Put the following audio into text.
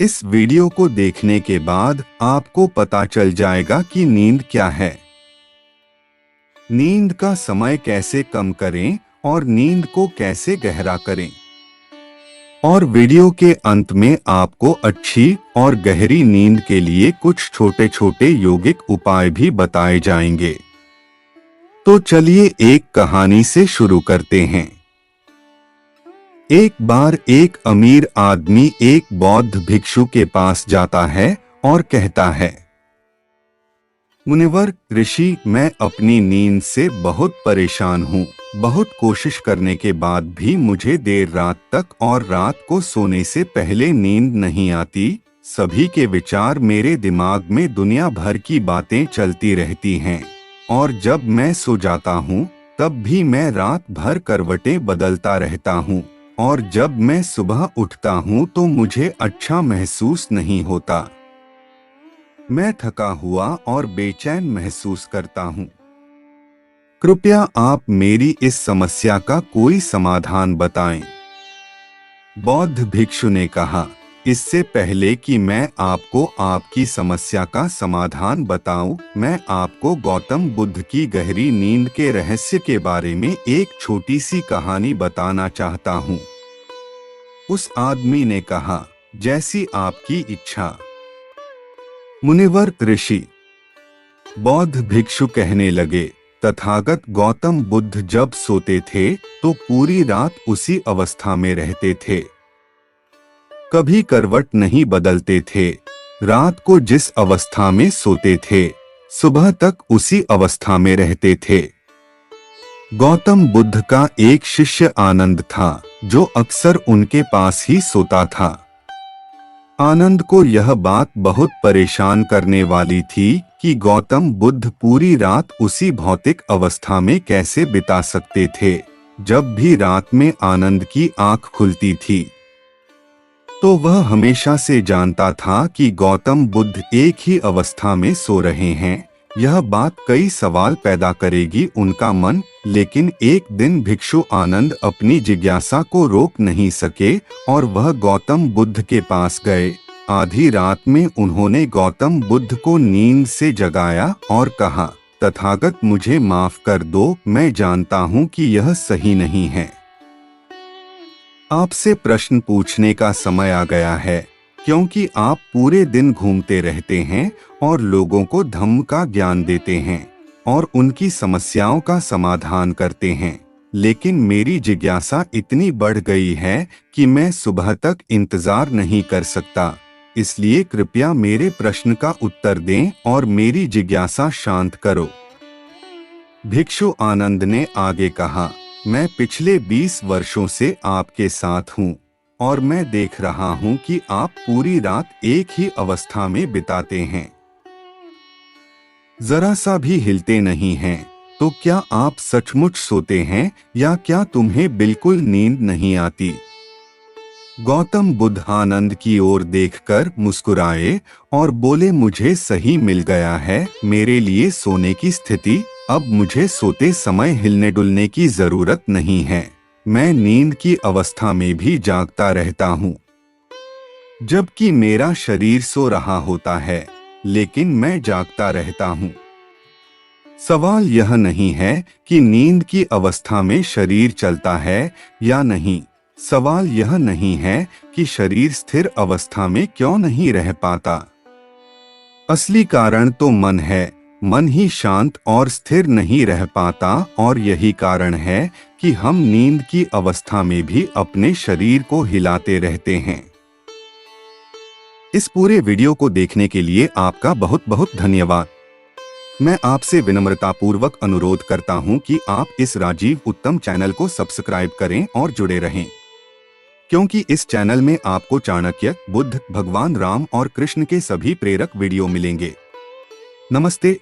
इस वीडियो को देखने के बाद आपको पता चल जाएगा कि नींद क्या है, नींद का समय कैसे कम करें और नींद को कैसे गहरा करें। और वीडियो के अंत में आपको अच्छी और गहरी नींद के लिए कुछ छोटे छोटे योगिक उपाय भी बताए जाएंगे। तो चलिए एक कहानी से शुरू करते हैं। एक बार एक अमीर आदमी एक बौद्ध भिक्षु के पास जाता है और कहता है, मुनिवर ऋषि, मैं अपनी नींद से बहुत परेशान हूँ। बहुत कोशिश करने के बाद भी मुझे देर रात तक और रात को सोने से पहले नींद नहीं आती। सभी के विचार मेरे दिमाग में दुनिया भर की बातें चलती रहती हैं और जब मैं सो जाता हूँ तब भी मैं रात भर करवटें बदलता रहता हूँ और जब मैं सुबह उठता हूँ तो मुझे अच्छा महसूस नहीं होता। मैं थका हुआ और बेचैन महसूस करता हूँ। कृपया आप मेरी इस समस्या का कोई समाधान बताएं। बौद्ध भिक्षु ने कहा, इससे पहले कि मैं आपको आपकी समस्या का समाधान बताऊं, मैं आपको गौतम बुद्ध की गहरी नींद के रहस्य के बारे में एक छोटी सी कहानी बताना चाहता हूं। उस आदमी ने कहा, जैसी आपकी इच्छा मुनिवर ऋषि। बौद्ध भिक्षु कहने लगे, तथागत गौतम बुद्ध जब सोते थे तो पूरी रात उसी अवस्था में रहते थे, कभी करवट नहीं बदलते थे। रात को जिस अवस्था में सोते थे सुबह तक उसी अवस्था में रहते थे। गौतम बुद्ध का एक शिष्य आनंद था जो अक्सर उनके पास ही सोता था। आनंद को यह बात बहुत परेशान करने वाली थी कि गौतम बुद्ध पूरी रात उसी भौतिक अवस्था में कैसे बिता सकते थे। जब भी रात में आनंद की आंख खुलती थी तो वह हमेशा से जानता था कि गौतम बुद्ध एक ही अवस्था में सो रहे हैं। यह बात कई सवाल पैदा करेगी उनका मन, लेकिन एक दिन भिक्षु आनंद अपनी जिज्ञासा को रोक नहीं सके और वह गौतम बुद्ध के पास गए। आधी रात में उन्होंने गौतम बुद्ध को नींद से जगाया और कहा, तथागत मुझे माफ कर दो, मैं जानता हूँ कि यह सही नहीं है। आपसे प्रश्न पूछने का समय आ गया है, क्योंकि आप पूरे दिन घूमते रहते हैं और लोगों को धम्म का ज्ञान देते हैं और उनकी समस्याओं का समाधान करते हैं, लेकिन मेरी जिज्ञासा इतनी बढ़ गई है कि मैं सुबह तक इंतजार नहीं कर सकता। इसलिए कृपया मेरे प्रश्न का उत्तर दें और मेरी जिज्ञासा शांत करो। भिक्षु आनंद ने आगे कहा, मैं पिछले 20 वर्षों से आपके साथ हूँ और मैं देख रहा हूँ कि आप पूरी रात एक ही अवस्था में बिताते हैं, जरा सा भी हिलते नहीं हैं। तो क्या आप सचमुच सोते हैं या क्या तुम्हें बिल्कुल नींद नहीं आती? गौतम बुद्ध आनंद की ओर देखकर मुस्कुराए और बोले, मुझे सही मिल गया है मेरे लिए सोने की स्थिति। अब मुझे सोते समय हिलने डुलने की जरूरत नहीं है। मैं नींद की अवस्था में भी जागता रहता हूँ, जबकि मेरा शरीर सो रहा होता है, लेकिन मैं जागता रहता हूँ। सवाल यह नहीं है कि नींद की अवस्था में शरीर चलता है या नहीं। सवाल यह नहीं है कि शरीर स्थिर अवस्था में क्यों नहीं रह पाता। असली कारण तो मन है। मन ही शांत और स्थिर नहीं रह पाता और यही कारण है कि हम नींद की अवस्था में भी अपने शरीर को हिलाते रहते हैं। इस पूरे वीडियो को देखने के लिए आपका बहुत बहुत धन्यवाद। मैं आपसे विनम्रतापूर्वक अनुरोध करता हूं कि आप इस राजीव उत्तम चैनल को सब्सक्राइब करें और जुड़े रहें, क्योंकि इस चैनल में आपको चाणक्य, बुद्ध, भगवान राम और कृष्ण के सभी प्रेरक वीडियो मिलेंगे। नमस्ते।